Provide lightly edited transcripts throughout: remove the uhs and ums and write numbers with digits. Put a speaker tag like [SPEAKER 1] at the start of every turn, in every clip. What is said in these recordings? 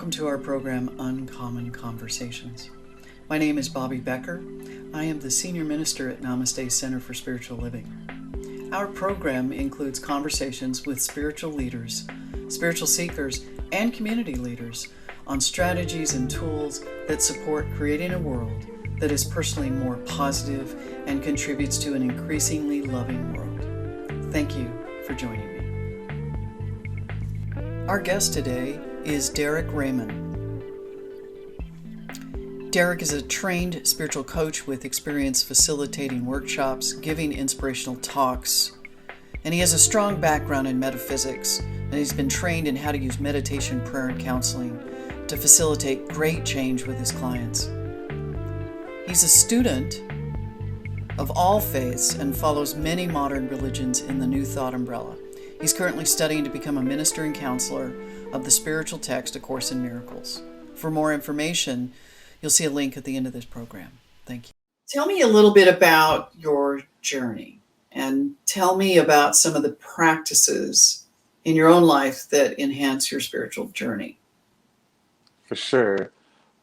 [SPEAKER 1] welcome to our program, Uncommon Conversations. My name is Bobby Becker. I am the Senior Minister at Namaste Center for Spiritual Living. Our program includes conversations with spiritual leaders, spiritual seekers, and community leaders on strategies and tools that support creating a world that is personally more positive and contributes to an increasingly loving world. Thank you for joining me. Our guest today is Derek Raymond. Derek is a trained spiritual coach with experience facilitating workshops, giving inspirational talks, and he has a strong background in metaphysics, and he's been trained in how to use meditation, prayer, and counseling to facilitate great change with his clients. He's a student of all faiths and follows many modern religions in the New Thought umbrella. He's currently studying to become a minister and counselor of the spiritual text, A Course in Miracles. For more information, you'll see a link at the end of this program. Thank you. Tell me a little bit about your journey and tell me about some of the practices in your own life that enhance your spiritual journey.
[SPEAKER 2] For sure.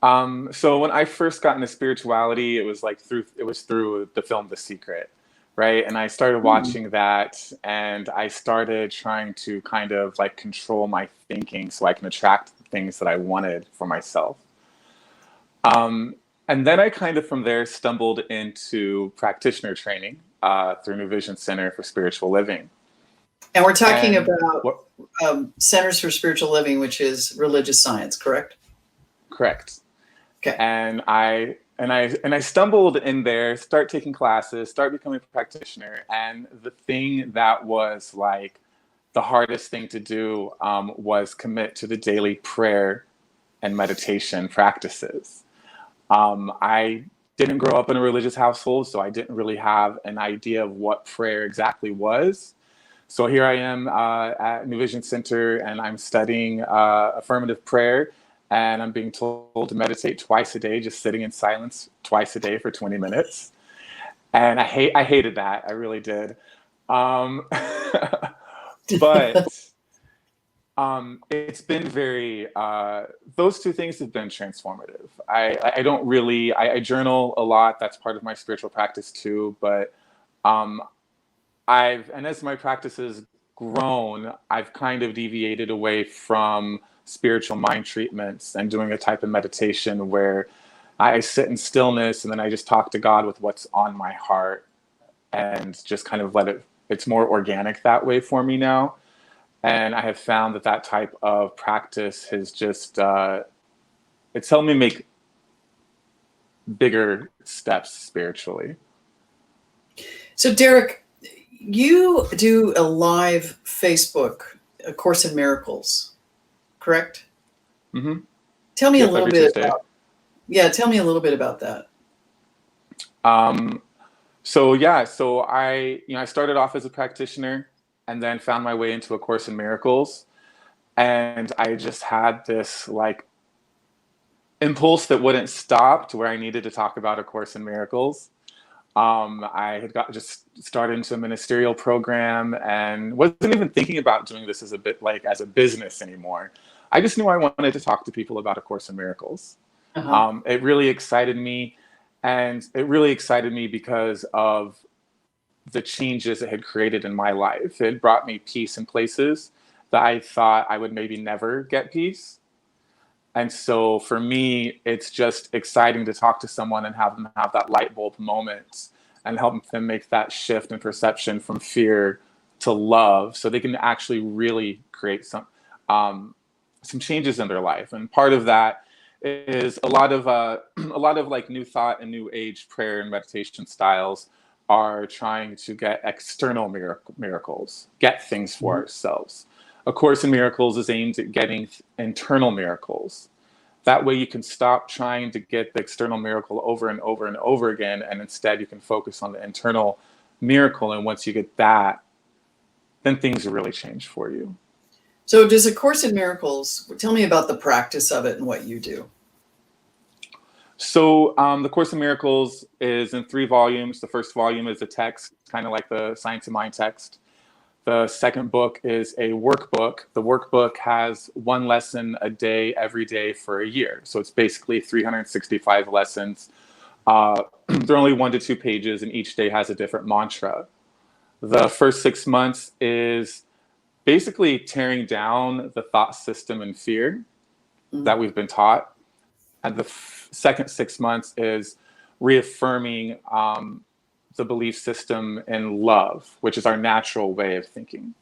[SPEAKER 2] So when I first got into spirituality, it was through the film The Secret, right? And I started watching that, and I started trying to kind of like control my thinking so I can attract the things that I wanted for myself. And then I kind of from there stumbled into practitioner training through New Vision Center for Spiritual Living.
[SPEAKER 1] And we're talking about Centers for Spiritual Living, which is religious science, correct?
[SPEAKER 2] Correct.
[SPEAKER 1] Okay.
[SPEAKER 2] And I stumbled in there, start taking classes, start becoming a practitioner. And the thing that was like the hardest thing to do was commit to the daily prayer and meditation practices. I didn't grow up in a religious household, so I didn't really have an idea of what prayer exactly was. So here I am at New Vision Center, and I'm studying affirmative prayer. And I'm being told to meditate twice a day, just sitting in silence twice a day for 20 minutes. And I hated that. I really did. But it's been very, those two things have been transformative. I journal a lot. That's part of my spiritual practice too. But and as my practice has grown, I've kind of deviated away from spiritual mind treatments and doing a type of meditation where I sit in stillness and then I just talk to God with what's on my heart and just kind of it's more organic that way for me now. And I have found that type of practice has just, it's helped me make bigger steps spiritually.
[SPEAKER 1] So Derek, you do a live Facebook, A Course in Miracles, correct?
[SPEAKER 2] Mm-hmm.
[SPEAKER 1] Tell me
[SPEAKER 2] Yes,
[SPEAKER 1] a little bit about that.
[SPEAKER 2] So I started off as a practitioner and then found my way into A Course in Miracles. And I just had this like impulse that wouldn't stop to where I needed to talk about A Course in Miracles. I had just started into a ministerial program and wasn't even thinking about doing this as a business anymore. I just knew I wanted to talk to people about A Course in Miracles.
[SPEAKER 1] Uh-huh.
[SPEAKER 2] It really excited me, and it really excited me because of the changes it had created in my life. It brought me peace in places that I thought I would maybe never get peace. And so for me, it's just exciting to talk to someone and have them have that light bulb moment and help them make that shift in perception from fear to love so they can actually really create some changes in their life. And part of that is a lot of like new thought and new age prayer and meditation styles are trying to get external miracles, get things for ourselves. A Course in Miracles is aimed at getting internal miracles. That way you can stop trying to get the external miracle over and over and over again, and instead you can focus on the internal miracle. And once you get that, then things really change for you.
[SPEAKER 1] So does A Course in Miracles, tell me about the practice of it and what you do.
[SPEAKER 2] So the Course in Miracles is in 3 volumes. The first volume is a text, kind of like the Science of Mind text. The second book is a workbook. The workbook has one lesson a day, every day for a year. So it's basically 365 lessons. They're only 1 to 2 pages, and each day has a different mantra. The first 6 months is basically tearing down the thought system and fear that we've been taught. And the second 6 months is reaffirming the belief system in love, which is our natural way of thinking.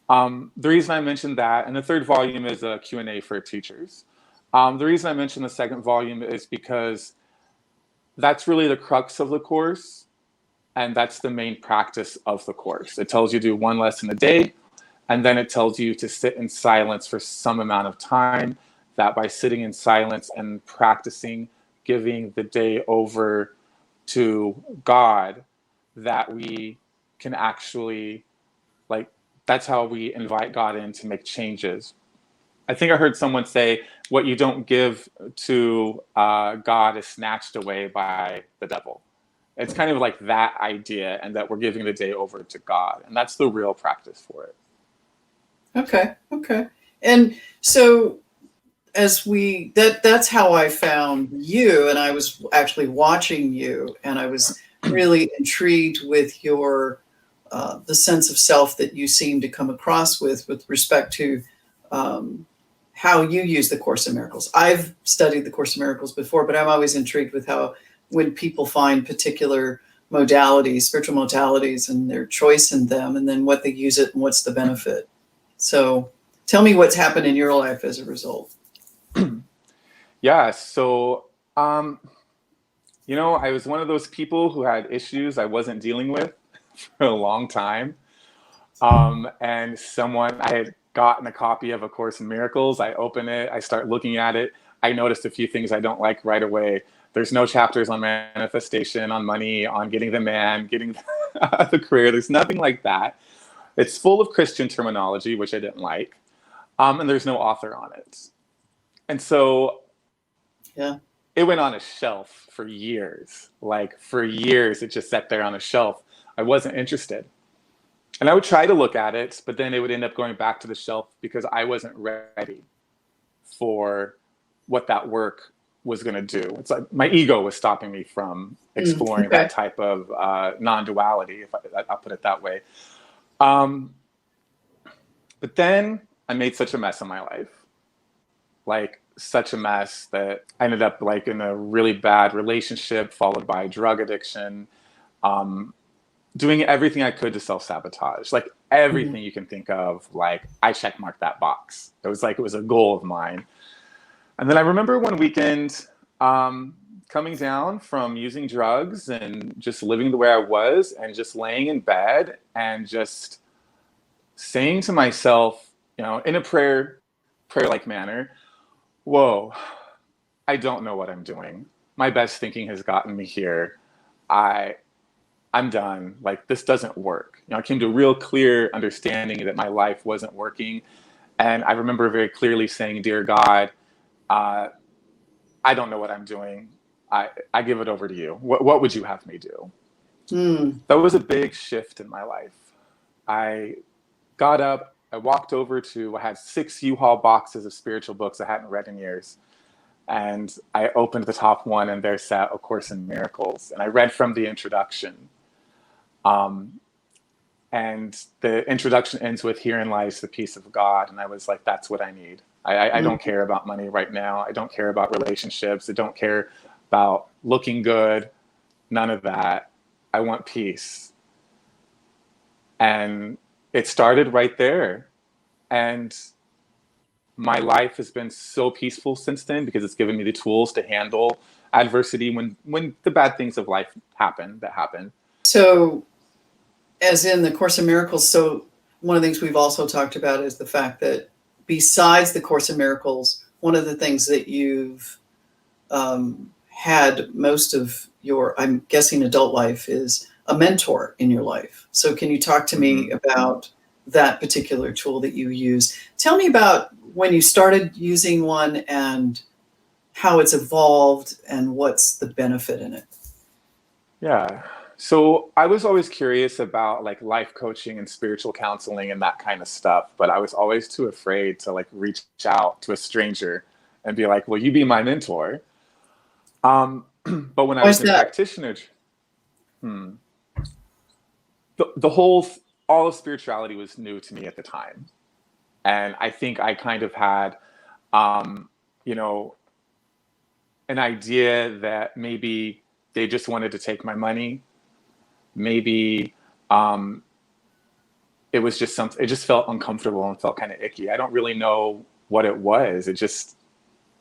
[SPEAKER 2] The reason I mentioned that, and the third volume is a Q&A for teachers. The reason I mentioned the second volume is because that's really the crux of the course, and that's the main practice of the course. It tells you to do one lesson a day, and then it tells you to sit in silence for some amount of time, that by sitting in silence and practicing giving the day over to God, that we can actually, like, that's how we invite God in to make changes. I think I heard someone say, what you don't give to God is snatched away by the devil. It's kind of like that idea, and that we're giving the day over to God. And that's the real practice for it.
[SPEAKER 1] Okay. And so that's how I found you, and I was actually watching you, and I was really intrigued with your the sense of self that you seem to come across with respect to how you use the Course in Miracles. I've studied the Course in Miracles before, but I'm always intrigued with how when people find particular modalities, spiritual modalities, and their choice in them, and then what they use it and what's the benefit. So tell me what's happened in your life as a result.
[SPEAKER 2] Yeah, so, I was one of those people who had issues I wasn't dealing with for a long time. And I had gotten a copy of A Course in Miracles. I open it, I start looking at it. I noticed a few things I don't like right away. There's no chapters on manifestation, on money, on getting the man, getting the career. There's nothing like that. It's full of Christian terminology, which I didn't like. And there's no author on it. And so it went on a shelf for years. Like, for years, it just sat there on a shelf. I wasn't interested. And I would try to look at it, but then it would end up going back to the shelf because I wasn't ready for what that work was going to do. It's like my ego was stopping me from exploring that type of non-duality, if I'll put it that way. But then I made such a mess of my life. Like, such a mess that I ended up like in a really bad relationship, followed by drug addiction, doing everything I could to self-sabotage, like everything you can think of. Like, I checkmarked that box. It was a goal of mine. And then I remember one weekend coming down from using drugs and just living the way I was, and just laying in bed and just saying to myself, in a prayer-like manner, whoa, I don't know what I'm doing. My best thinking has gotten me here. I'm done. Like, this doesn't work. I came to a real clear understanding that my life wasn't working. And I remember very clearly saying, dear God, I don't know what I'm doing. I give it over to you. What would you have me do? That was a big shift in my life. I got up, I walked over I had 6 U-Haul boxes of spiritual books I hadn't read in years. And I opened the top one, and there sat A Course in Miracles. And I read from the introduction. And the introduction ends with, herein lies the peace of God. And I was like, that's what I need. I don't care about money right now. I don't care about relationships. I don't care about looking good. None of that. I want peace. And it started right there. And my life has been so peaceful since then, because it's given me the tools to handle adversity when the bad things of life happen.
[SPEAKER 1] So, as in the Course in Miracles, so one of the things we've also talked about is the fact that besides the Course in Miracles, one of the things that you've had most of your, I'm guessing, adult life is a mentor in your life. So can you talk to me about that particular tool that you use? Tell me about when you started using one and how it's evolved and what's the benefit in it.
[SPEAKER 2] Yeah. So I was always curious about like life coaching and spiritual counseling and that kind of stuff, but I was always too afraid to like reach out to a stranger and be like, "Will you be my mentor?" But when I
[SPEAKER 1] Why
[SPEAKER 2] was
[SPEAKER 1] is
[SPEAKER 2] in
[SPEAKER 1] that?
[SPEAKER 2] hmm, the whole all of spirituality was new to me at the time, and I think I kind of had, um, you know, an idea that maybe they just wanted to take my money, maybe. Um, it was just something, it just felt uncomfortable and felt kind of icky. I don't really know what it was. It just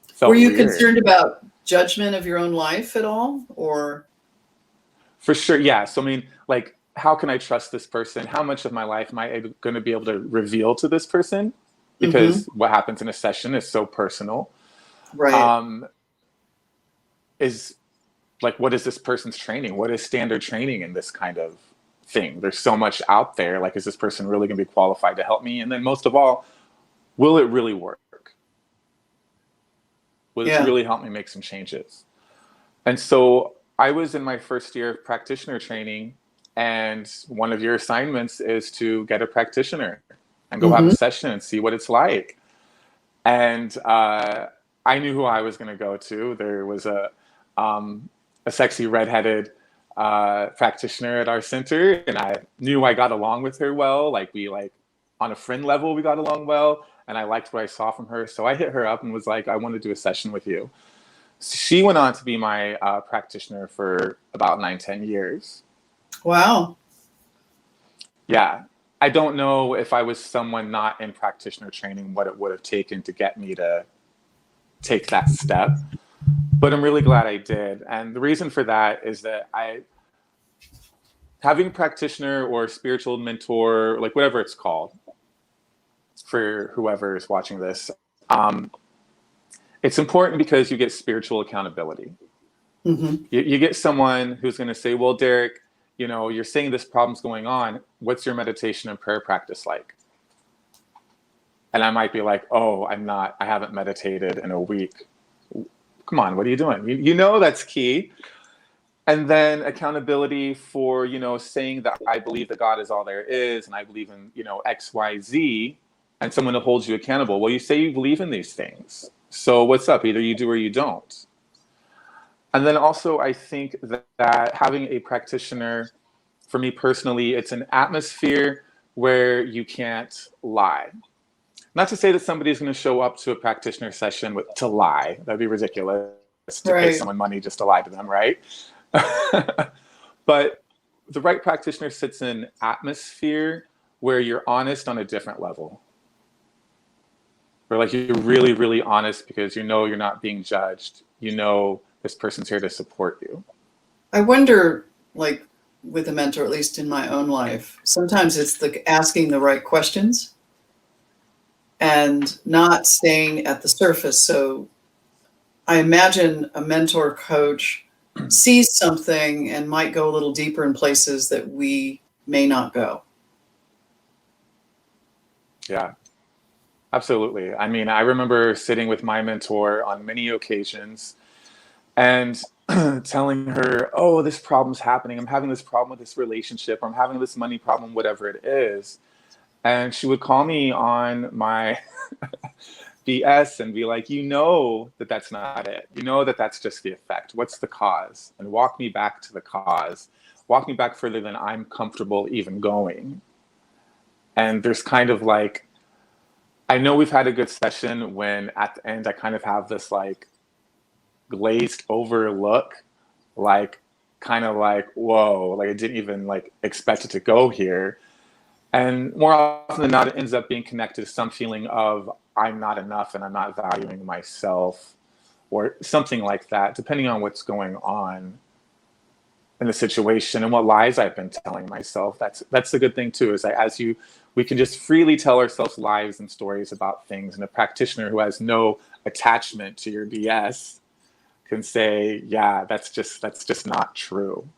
[SPEAKER 1] Were
[SPEAKER 2] felt
[SPEAKER 1] you
[SPEAKER 2] weird.
[SPEAKER 1] concerned about judgment of your own life at all? Or,
[SPEAKER 2] For sure. Yeah. So, I mean, like, how can I trust this person? How much of my life am I going to be able to reveal to this person?
[SPEAKER 1] hmm
[SPEAKER 2] Because what happens in a session is so personal.
[SPEAKER 1] right.
[SPEAKER 2] Um, is like, what is this person's training? What is standard training in this kind of thing? There's so much out there. Like, is this person really going to be qualified to help me? And then, most of all, will it really work? Will this
[SPEAKER 1] Yeah.
[SPEAKER 2] really help me make some changes? And so I was in my first year of practitioner training, and one of your assignments is to get a practitioner and go have a
[SPEAKER 1] hmm
[SPEAKER 2] session and see what it's like. And I knew who I was going to go to. There was a sexy redheaded practitioner at our center, and I knew I got along with her well. Like we like on a friend level, we got along well, and I liked what I saw from her. So I hit her up and was like, "I want to do a session with you." She went on to be my practitioner for about 9, 10 years.
[SPEAKER 1] Wow.
[SPEAKER 2] Yeah. I don't know if I was someone not in practitioner training, what it would have taken to get me to take that step. But I'm really glad I did. And the reason for that is that having a practitioner or spiritual mentor, like whatever it's called, for whoever is watching this, um, it's important because you get spiritual accountability.
[SPEAKER 1] hmm
[SPEAKER 2] You get someone who's going to say, well, Derek, you're saying this problem's going on. What's your meditation and prayer practice like? And I might be like, oh, I haven't meditated in a week. Come on, what are you doing? You know that's key. And then accountability for, saying that I believe that God is all there is and I believe in, X, Y, Z, and someone to hold you accountable. Well, you say you believe in these things. So what's up? Either you do or you don't. And then also, I think that having a practitioner, for me personally, it's an atmosphere where you can't lie. Not to say that somebody's going to show up to a practitioner session to lie. That'd be ridiculous to pay
[SPEAKER 1] Right.
[SPEAKER 2] someone money just to lie to them, right? But the right practitioner sits in an atmosphere where you're honest on a different level. Where like you're really, really honest because you're not being judged. This person's here to support you.
[SPEAKER 1] I wonder, like with a mentor, at least in my own life, sometimes it's the asking the right questions and not staying at the surface. So I imagine a mentor coach sees something and might go a little deeper in places that we may not go.
[SPEAKER 2] Yeah, absolutely. I mean, I remember sitting with my mentor on many occasions and telling her, oh, this problem's happening. I'm having this problem with this relationship, or I'm having this money problem, whatever it is. And she would call me on my BS and be like, that that's not it. That that's just the effect. What's the cause? And walk me back to the cause. Walk me back further than I'm comfortable even going. And there's kind of like, I know we've had a good session when at the end I kind of have this like glazed over look, like kind of like, whoa, like I didn't even like expect it to go here. And more often than not, it ends up being connected to some feeling of I'm not enough and I'm not valuing myself or something like that, depending on what's going on in the situation and what lies I've been telling myself. That's the good thing too, is that we can just freely tell ourselves lies and stories about things. And a practitioner who has no attachment to your BS can say, yeah, that's just not true.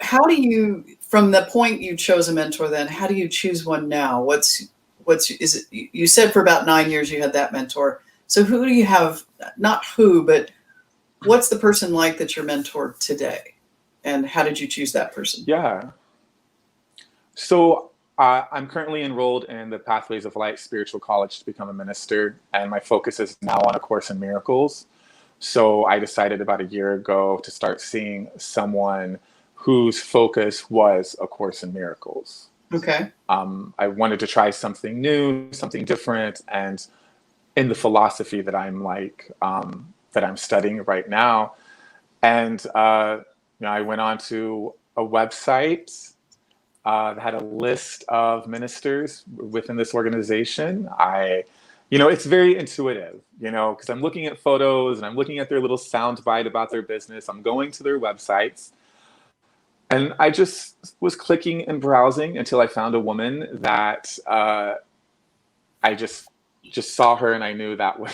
[SPEAKER 1] How do you, from the point you chose a mentor, then how do you choose one now? Is it, you said for about 9 years you had that mentor. So who do you have, not who, but what's the person like that's your mentor today? And how did you choose that person?
[SPEAKER 2] Yeah. So I'm currently enrolled in the Pathways of Light Spiritual College to become a minister, and my focus is now on A Course in Miracles. So I decided about a year ago to start seeing someone whose focus was A Course in Miracles.
[SPEAKER 1] Okay.
[SPEAKER 2] I wanted to try something new, something different, and in the philosophy that that I'm studying right now. And I went on to a website that had a list of ministers within this organization. It's very intuitive, because I'm looking at photos and I'm looking at their little sound bite about their business. I'm going to their websites, and I just was clicking and browsing until I found a woman that I just saw her, and I knew that was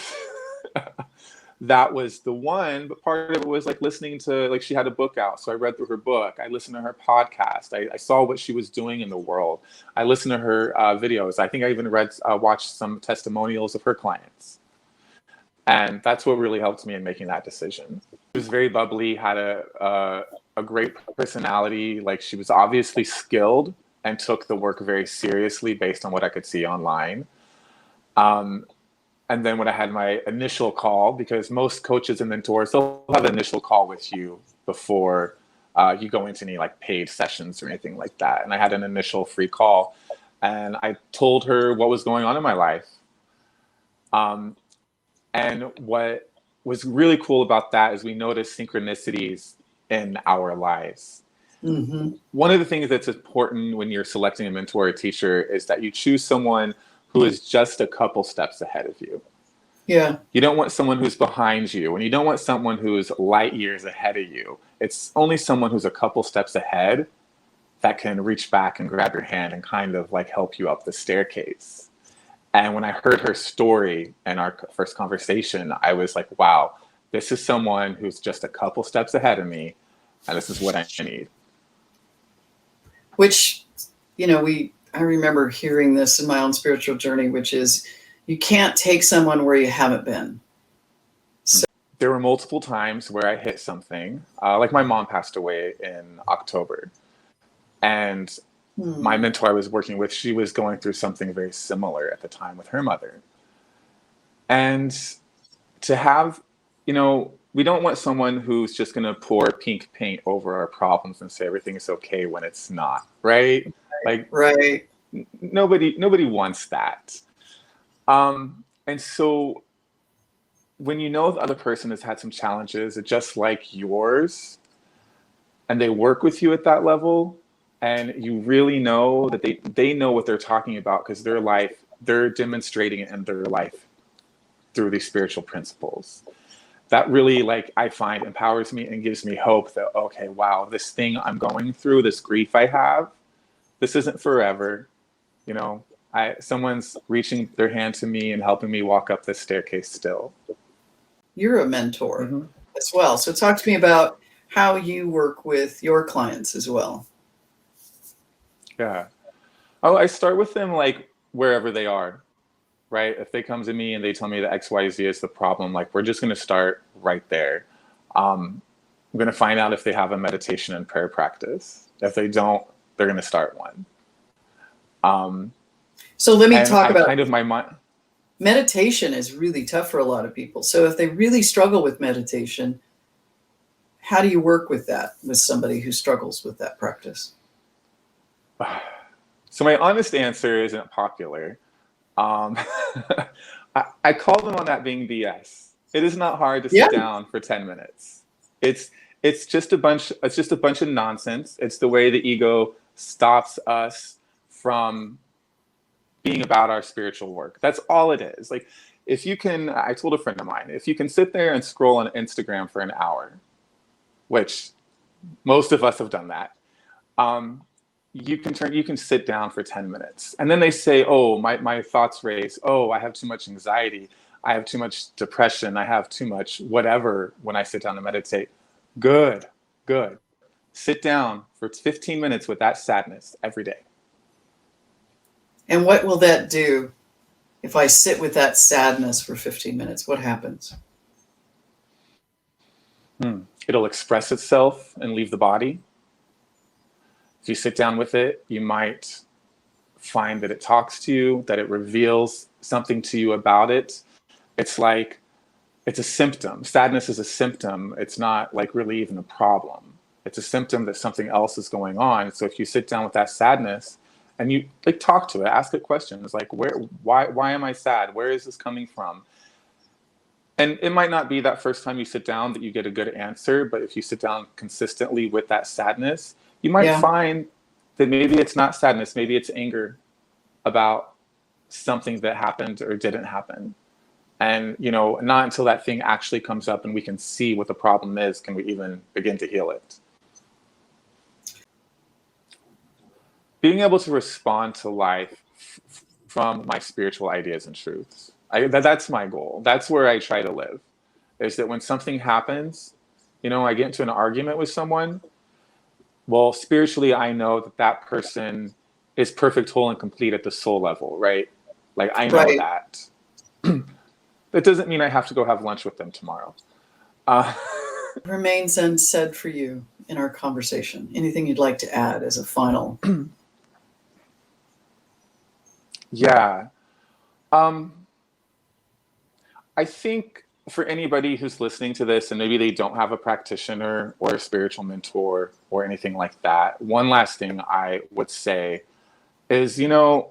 [SPEAKER 2] that was the one. But part of it was like listening to, like, she had a book out, so I read through her book. I listened to her podcast. I saw what she was doing in the world. I listened to her videos. I think I even watched some testimonials of her clients, and that's what really helped me in making that decision. She was very bubbly, had a great personality. Like, she was obviously skilled and took the work very seriously based on what I could see online. And then when I had my initial call, because most coaches and mentors, they'll have an initial call with you before you go into any like paid sessions or anything like that. And I had an initial free call, and I told her what was going on in my life. And what was really cool about that is we noticed synchronicities in our lives.
[SPEAKER 1] Mm-hmm.
[SPEAKER 2] One of the things that's important when you're selecting a mentor or teacher is that you choose someone who is just a couple steps ahead of you.
[SPEAKER 1] Yeah.
[SPEAKER 2] You don't want someone who's behind you, and you don't want someone who's light years ahead of you. It's only someone who's a couple steps ahead that can reach back and grab your hand and kind of like help you up the staircase. And when I heard her story in our first conversation, I was like, wow, this is someone who's just a couple steps ahead of me, and this is what I need.
[SPEAKER 1] Which, I remember hearing this in my own spiritual journey, which is you can't take someone where you haven't been.
[SPEAKER 2] So there were multiple times where I hit something, like my mom passed away in October. And my mentor I was working with, she was going through something very similar at the time with her mother. And to have, we don't want someone who's just going to pour pink paint over our problems and say everything is okay when it's not, right? Like,
[SPEAKER 1] right.
[SPEAKER 2] Nobody wants that. And so when the other person has had some challenges just like yours, and they work with you at that level, and you really know that they know what they're talking about, because they're demonstrating it in their life through these spiritual principles. That really, like, I find empowers me and gives me hope that, okay, wow, this thing I'm going through, this grief I have, this isn't forever. Someone's reaching their hand to me and helping me walk up this staircase still.
[SPEAKER 1] You're a mentor as well. So talk to me about how you work with your clients as well.
[SPEAKER 2] Yeah. Oh, I start with them like wherever they are, right? If they come to me and they tell me that XYZ is the problem, like, we're just going to start right there. I'm going to find out if they have a meditation and prayer practice. If they don't, they're going to start one.
[SPEAKER 1] So let me talk about
[SPEAKER 2] kind of my mind.
[SPEAKER 1] Meditation is really tough for a lot of people. So if they really struggle with meditation, how do you work with that with somebody who struggles with that practice?
[SPEAKER 2] So my honest answer isn't popular. I call them on that being BS. It is not hard to sit down for 10 minutes. It's just a bunch of nonsense. It's the way the ego stops us from being about our spiritual work. That's all it is. Like, I told a friend of mine, if you can sit there and scroll on Instagram for an hour, which most of us have done that, you can sit down for 10 minutes. And then they say, oh, my thoughts race. Oh, I have too much anxiety. I have too much depression. I have too much whatever when I sit down to meditate. Good. Sit down for 15 minutes with that sadness every day.
[SPEAKER 1] And what will that do if I sit with that sadness for 15 minutes? What happens?
[SPEAKER 2] it'll express itself and leave the body. If you sit down with it, you might find that it talks to you, that it reveals something to you about it. It's like, it's a symptom. Sadness is a symptom. It's not like really even a problem. It's a symptom that something else is going on. So if you sit down with that sadness and you like talk to it, ask it questions like, why am I sad? Where is this coming from? And it might not be that first time you sit down that you get a good answer, but if you sit down consistently with that sadness, you might find that maybe it's not sadness, maybe it's anger about something that happened or didn't happen. And, you know, not until that thing actually comes up and we can see what the problem is, can we even begin to heal it. Being able to respond to life from my spiritual ideas and truths. That's my goal. That's where I try to live, is that when something happens, you know, I get into an argument with someone, well, spiritually, I know that that person is perfect, whole, and complete at the soul level, right? Like, I know that. That doesn't mean I have to go have lunch with them tomorrow.
[SPEAKER 1] Remains unsaid for you in our conversation. Anything you'd like to add as a final?
[SPEAKER 2] Yeah. I think for anybody who's listening to this and maybe they don't have a practitioner or a spiritual mentor or anything like that, one last thing I would say is, you know,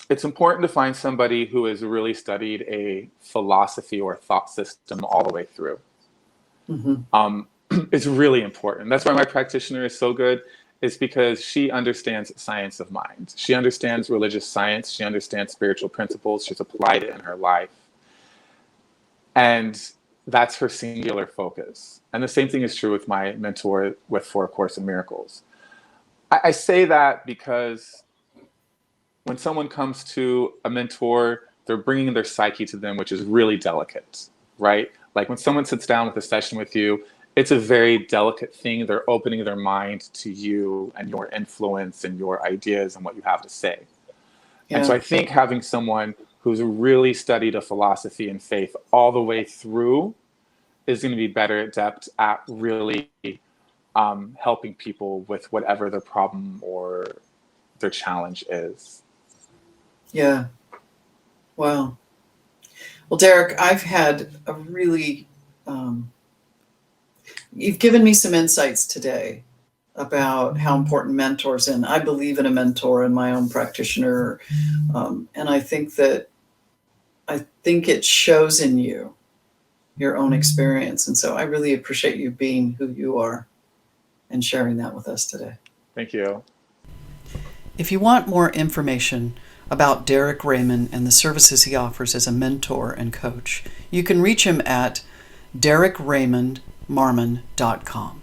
[SPEAKER 2] it's important to find somebody who has really studied a philosophy or thought system all the way through. Mm-hmm. It's really important. That's why my practitioner is so good, is because she understands science of mind. She understands religious science. She understands spiritual principles. She's applied it in her life. And that's her singular focus. And the same thing is true with my mentor with For A Course in Miracles. I say that because when someone comes to a mentor, they're bringing their psyche to them, which is really delicate, right? Like when someone sits down with a session with you, it's a very delicate thing. They're opening their mind to you and your influence and your ideas and what you have to say. Yeah. And so I think having someone who's really studied a philosophy and faith all the way through is going to be better adept at really helping people with whatever their problem or their challenge is.
[SPEAKER 1] Yeah. Wow. Well, Derek, I've had a really, you've given me some insights today about how important mentors, and I believe in a mentor and my own practitioner. And I think it shows in you, your own experience. And so I really appreciate you being who you are and sharing that with us today.
[SPEAKER 2] Thank you.
[SPEAKER 1] If you want more information about Derek Raymond and the services he offers as a mentor and coach, you can reach him at derekraymondmarmon.com.